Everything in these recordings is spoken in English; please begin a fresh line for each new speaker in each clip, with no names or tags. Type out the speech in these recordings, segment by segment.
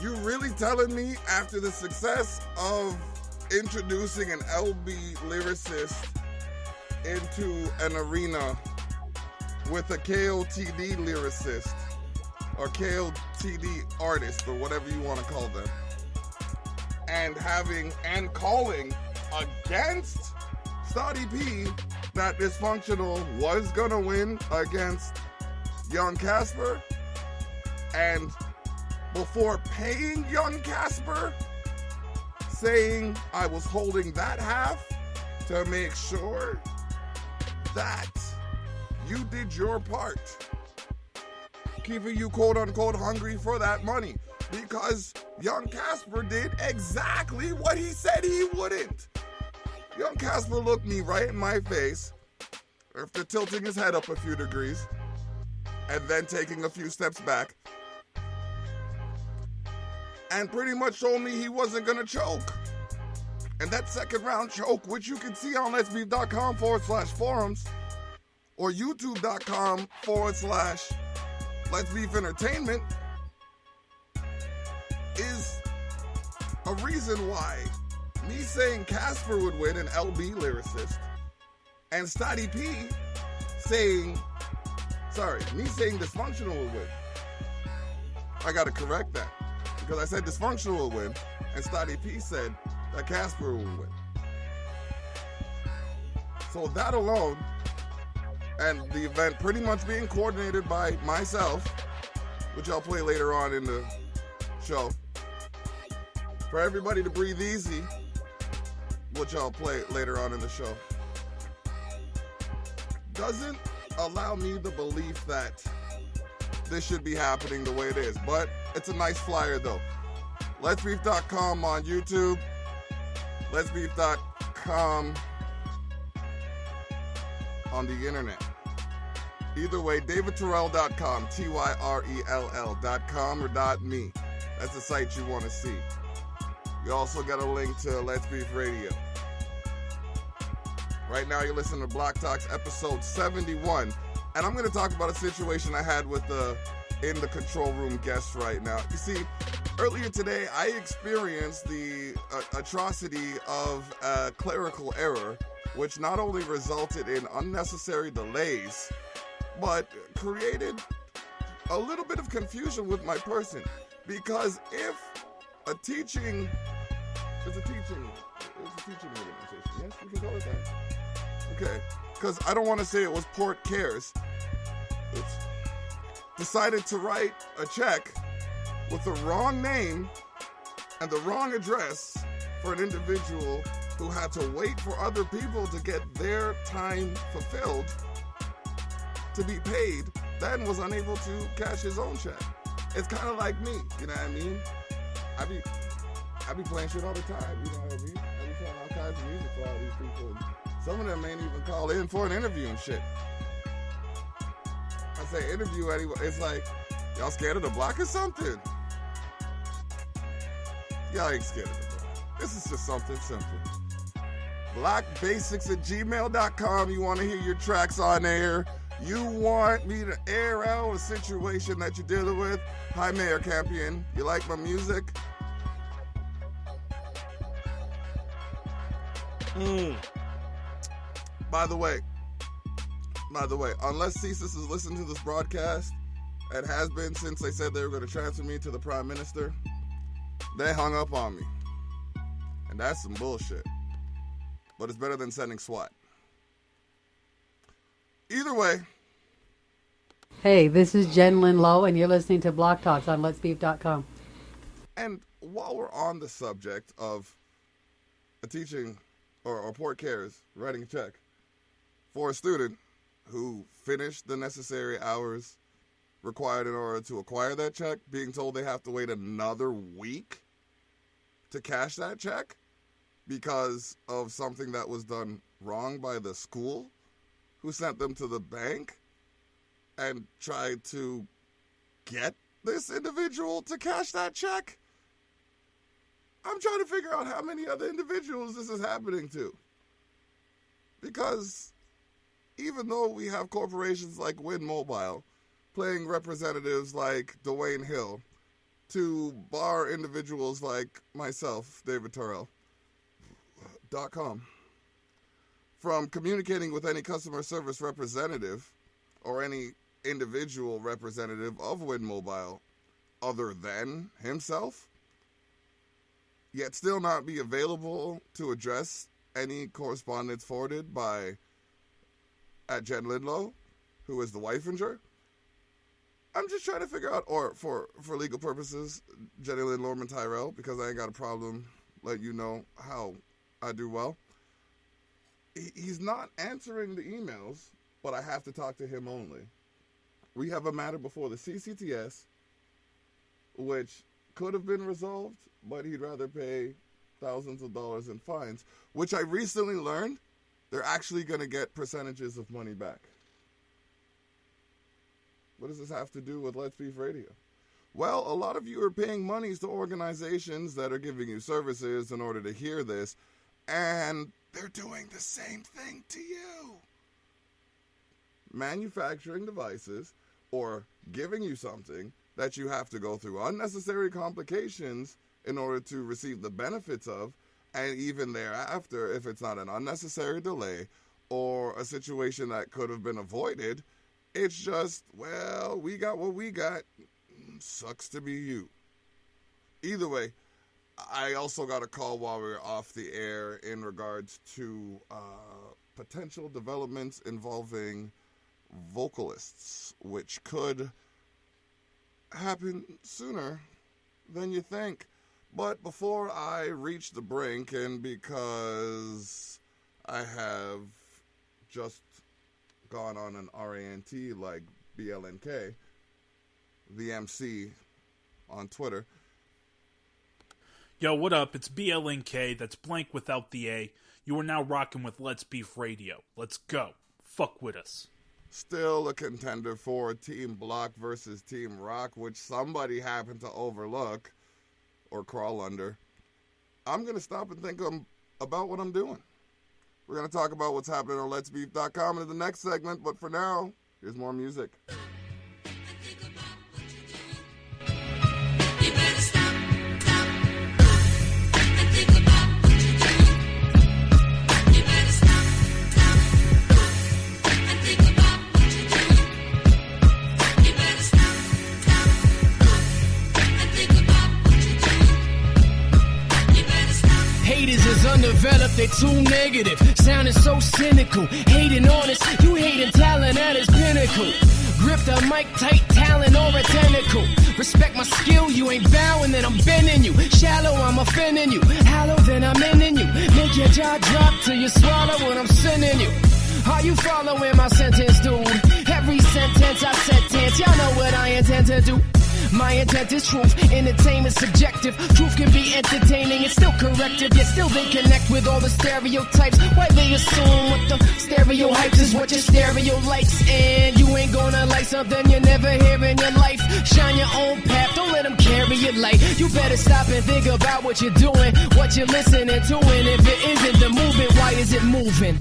You really telling me after the success of introducing an LB lyricist into an arena with a KOTD lyricist or KOTD artist or whatever you want to call them, and calling against Stoddy P that Dysfunctional was gonna win against Young Casper, and before paying Young Casper, saying I was holding that half to make sure that you did your part, keeping you quote unquote hungry for that money, because Young Casper did exactly what he said he wouldn't. Young Casper looked me right in my face after tilting his head up a few degrees and then taking a few steps back, and pretty much told me he wasn't gonna choke. And that second round choke, which you can see on letsbeef.com/forums or youtube.com/letsbeefintertainment, is a reason why me saying Casper would win, an LB lyricist, and Stoddy P saying Dysfunctional would win. I gotta correct that, because I said Dysfunctional will win, and Stoddy P said that Casper will win. So that alone, and the event pretty much being coordinated by myself, which I'll play later on in the show, for everybody to breathe easy, which I'll play later on in the show, doesn't allow me the belief that this should be happening the way it is. But it's a nice flyer though. Letsbeef.com on YouTube, letsbeef.com on the internet. Either way, davidterrell.com, TYRELL.com or .me. That's the site you want to see. You also got a link to Let's Beef Radio. Right now you're listening to Block Talks episode 71, and I'm going to talk about a situation I had with the in the control room guest right now. You see, earlier today I experienced the atrocity of a clerical error, which not only resulted in unnecessary delays, but created a little bit of confusion with my person. Because if a teaching organization, yes, we can call it that. Okay, because I don't want to say it was Port Cares. It's decided to write a check with the wrong name and the wrong address for an individual who had to wait for other people to get their time fulfilled to be paid, then was unable to cash his own check. It's kind of like me, you know what I mean? I be playing shit all the time, you know what I mean? I be playing all kinds of music for all these people. And some of them ain't even call in for an interview and shit. I say interview anyway. It's like, y'all scared of the block or something? Y'all ain't scared of the block. This is just something simple. Blockbasics@gmail.com. You want to hear your tracks on air. You want me to air out a situation that you're dealing with. Hi, Mayor Campion. You like my music? By the way, unless CSIS has listened to this broadcast, and has been since they said they were going to transfer me to the Prime Minister, they hung up on me. And that's some bullshit. But it's better than sending SWAT. Either way.
Hey, this is Jen Lynn Lowe, and you're listening to Block Talks on letsbeef.com.
And while we're on the subject of a teaching or Port Cares writing a check for a student who finished the necessary hours required in order to acquire that check, being told they have to wait another week to cash that check because of something that was done wrong by the school who sent them to the bank and tried to get this individual to cash that check. I'm trying to figure out how many other individuals this is happening to. Because even though we have corporations like Win Mobile playing representatives like Dwayne Hill to bar individuals like myself, David Terrell.com, from communicating with any customer service representative or any individual representative of Wind Mobile other than himself, yet still not be available to address any correspondence forwarded at Jen Lindlow, who is the wifenger. I'm just trying to figure out, or for legal purposes, Jenny Lynn Lorman Tyrell, because I ain't got a problem letting you know how I do well. He's not answering the emails, but I have to talk to him only. We have a matter before the CCTS, which could have been resolved, but he'd rather pay thousands of dollars in fines, which I recently learned they're actually going to get percentages of money back. What does this have to do with Let's Beef Radio? Well, a lot of you are paying monies to organizations that are giving you services in order to hear this, and they're doing the same thing to you. Manufacturing devices or giving you something that you have to go through unnecessary complications in order to receive the benefits of, and even thereafter, if it's not an unnecessary delay or a situation that could have been avoided, it's just, well, we got what we got. Sucks to be you. Either way, I also got a call while we were off the air in regards to potential developments involving vocalists, which could happen sooner than you think. But before I reach the brink, and because I have just gone on an rant like BLNK, the MC on Twitter.
Yo, what up? It's BLNK, that's blank without the A. You are now rocking with Let's Beef Radio. Let's go. Fuck with us.
Still a contender for Team Block versus Team Rock, which somebody happened to overlook or crawl under. I'm going to stop and think about what I'm doing. We're going to talk about what's happening on letsbeef.com in the next segment, but for now, here's more music.
Undeveloped, they too negative, sounding so cynical, hating honest, you hating talent at its pinnacle. Grip the mic tight, talent or a tentacle. Respect my skill, you ain't bowing, then I'm bending you. Shallow, I'm offending you. Hollow, then I'm ending you. Make your jaw drop till you swallow what I'm sending you. Are you following my sentence, dude? Every sentence I sentence, y'all know what I intend to do. My intent is truth, entertainment subjective. Truth can be entertaining, it's still corrective, yet still they connect with all the stereotypes. Why they assume what the stereo hypes is what your stereo likes. And you ain't gonna like something you never hear in your life. Shine your own path, don't let them carry your light. You better stop and think about what you're doing, what you're listening to. And if it isn't the movement, why is it moving?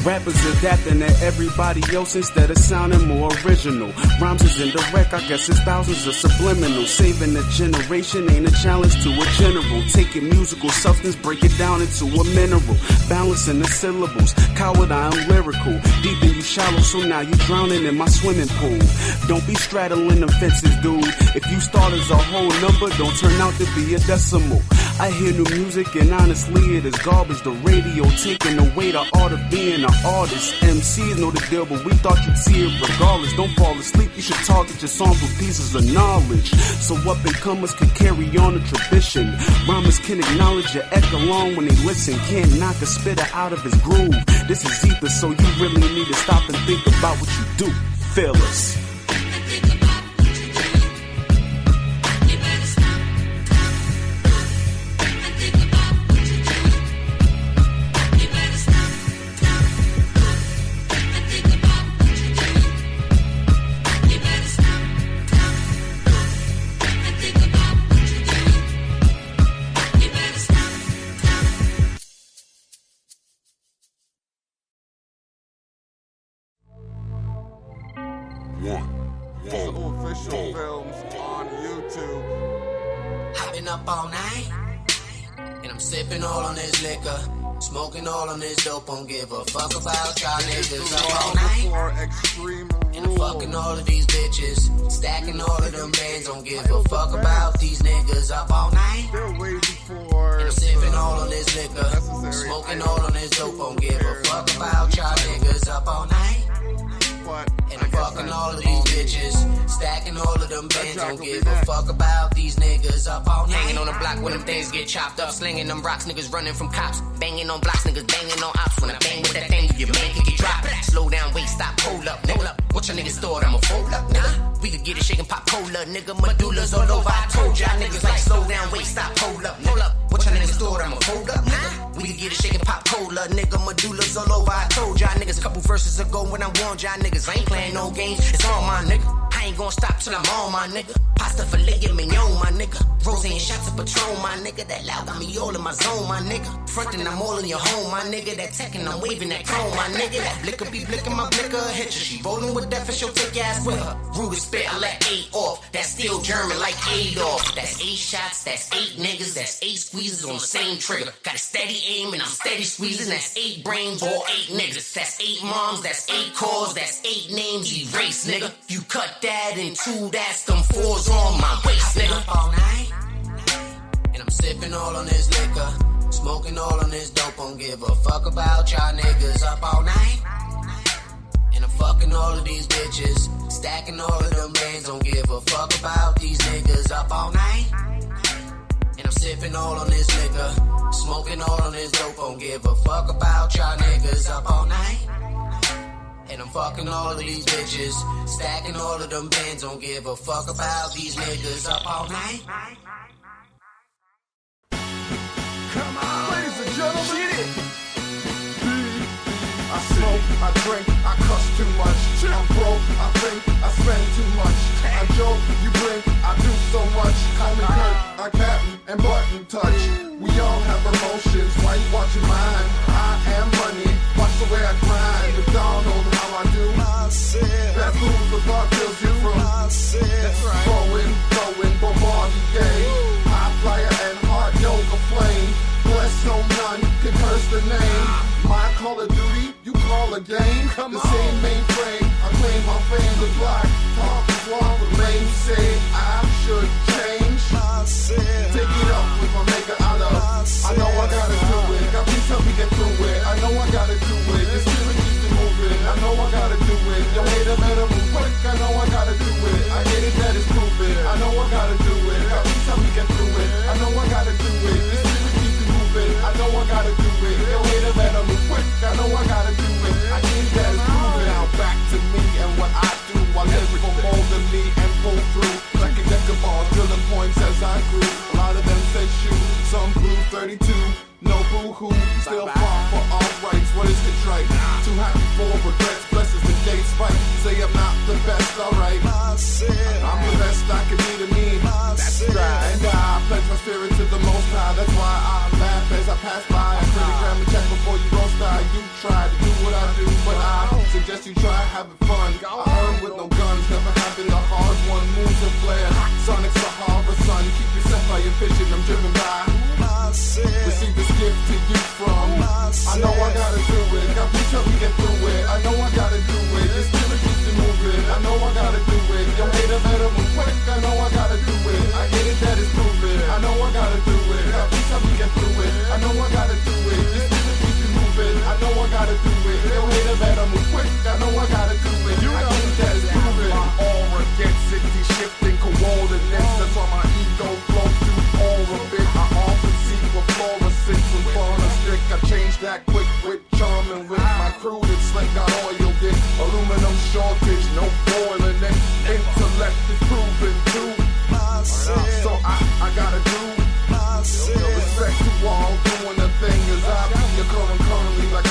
Rappers adapting to everybody else instead of sounding more original. Rhymes is indirect, I guess it's thousands of subliminal. Saving a generation ain't a challenge to a general. Taking musical substance, break it down into a mineral. Balancing the syllables, coward I am lyrical. Deep in you shallow, so now you drowning in my swimming pool. Don't be straddling them fences, dude. If you start as a whole number, don't turn out to be a decimal. I hear new music and honestly it is garbage. The radio taking away the art of being an artist. MCs know the deal, but we thought you'd see it regardless. Don't fall asleep, you should target your songs with pieces of knowledge, so up and comers can carry on the tradition. Rhymers can acknowledge your echo along when they listen. Can't knock a spitter out of his groove. This is ether, so you really need to stop and think about what you do. Feel us.
Official Films on YouTube.
I've been up all night, and I'm sipping all on this liquor, smoking all on this dope. Don't give a fuck about y'all niggas. Up all night, and I'm fucking all of these bitches, stacking all of them bands. Don't give a fuck about these niggas. Up all night,
Still waiting for
and I'm sipping all on this liquor, smoking all on this dope. Don't give a fuck about y'all niggas. Up all night. And I'm fucking all of these bitches, stacking all of them bands. Don't give a fuck about these niggas. Up all night, hanging on the block when them things get chopped up, slinging them rocks, niggas running from cops, banging on blocks, niggas banging on ops. When I bang with that thing, your man can get dropped. Slow down, wait, stop, hold up, nigga. What your niggas thought? I'ma fold up, nigga. We could get it shaking, pop cola, nigga. Medullas all over. I told y'all niggas like slow down, wait, stop, hold up, nigga. What your niggas thought? I'ma fold up, nigga. We could get it shaking, pop cola, nigga. Medullas all over. I told y'all niggas a couple verses ago when I warned y'all niggas. I ain't playing no games, it's on my nigga. I ain't gonna stop till I'm on my nigga. Pasta filet and mignon, my nigga. Rose and shots of Patron, my nigga. That loud got me all in my zone, my nigga. Frontin', I'm all in your home, my nigga. That techin', I'm waving that chrome, my nigga. That blicker be blicking my blicker. Hit you, she rollin' with that for she'll take your ass with her. Rude spit, I let 8 off. That's still German like Adolf. That's 8 shots, that's 8 niggas, that's 8 squeezes on the same trigger. Got a steady aim and I'm steady squeezing. That's 8 brains, all 8 niggas. That's 8 moms, that's 8 calls, that's 8 names erased, nigga. You cut that in 2, that's them 4s on my waist, nigga. Up all night, and I'm sipping all on this liquor, smoking all on this dope. Don't give a fuck about y'all niggas. Up all night, and I'm fucking all of these bitches, stacking all of them bands. Don't give a fuck about these niggas. Up all night, and I'm sipping all on this liquor, smoking all on this dope. Don't give a fuck about y'all niggas. Up all night, and I'm fucking all of these bitches, stacking all of them bands. Don't give a fuck about these niggas. Up all night.
Come on, ladies and gentlemen. I smoke, I drink, I cuss too much. I'm broke, I think, I spend too much. I joke, you blink, I do so much. Call me Kurt, I Captain, and Button Touch. We all have emotions, why you watching mine? I am money, watch the way I grind. McDonald's, how I do. That food for thought kills you from. Going, Bombardier. High flyer and hard yoga flame. Bless no none can curse the name. My Call of Duty, you call a game. The same mainframe, I claim my fame. The block, talk is wrong with lame. Say I should change. Take it up with my maker I love. I know I gotta do it. God please help me get through it. I know I gotta do it. This feeling keeps me moving. I know I gotta do it. Yo, hater better move quick. I know I gotta do it. I get it, that is proven. I know I gotta do it. God please help me get through it. I know I gotta do it. This feeling keeps me moving. I know I gotta do it. Yo, hater better move quick. I know I gotta do it. I get it, that is proven. Now back to me and what I do. I live for more than me and pull through. Like a deck of balls, drilling points as I grew. A lot of them said shoot, some blew 32. No boo-hoo, still far for all rights. What is contrite? Too happy for regrets. Blesses the day spike. Say I'm not the best, alright. I'm the best I can be to me. That's right. And I pledge my spirit to the Most High. That's why I laugh as I pass by. I pretty gram and check before you roast die. You try to do what I do, but I suggest you try having fun. I earn with no guns, never having the hard one. Moves and flare. Sonic Sahara sun. Keep yourself by your vision. I'm driven by. Receive this gift to you from. I know I gotta do it. God please help me get through it. I know I gotta do it. This feeling keeps me moving. I know I gotta do it. Yo, hater better move quick. I know I gotta do it. I get it, that is proven. I know I gotta do it. God please help me get through it. I know I gotta do it. This feeling keeps me moving. I know I gotta do it. Yo, hater better move quick. I know I gotta do it. I get it, that is proven. My aura gets 60 shifting coordinates. That's why my ego flows through all of it. I often see what fluorescence when falling a stick. I changed that quick with charm and with my crew that slick got oiled it. Aluminum shortage, no boiling it. Intellect is proven too. So I gotta do respect to all doing the thing as I be a currently like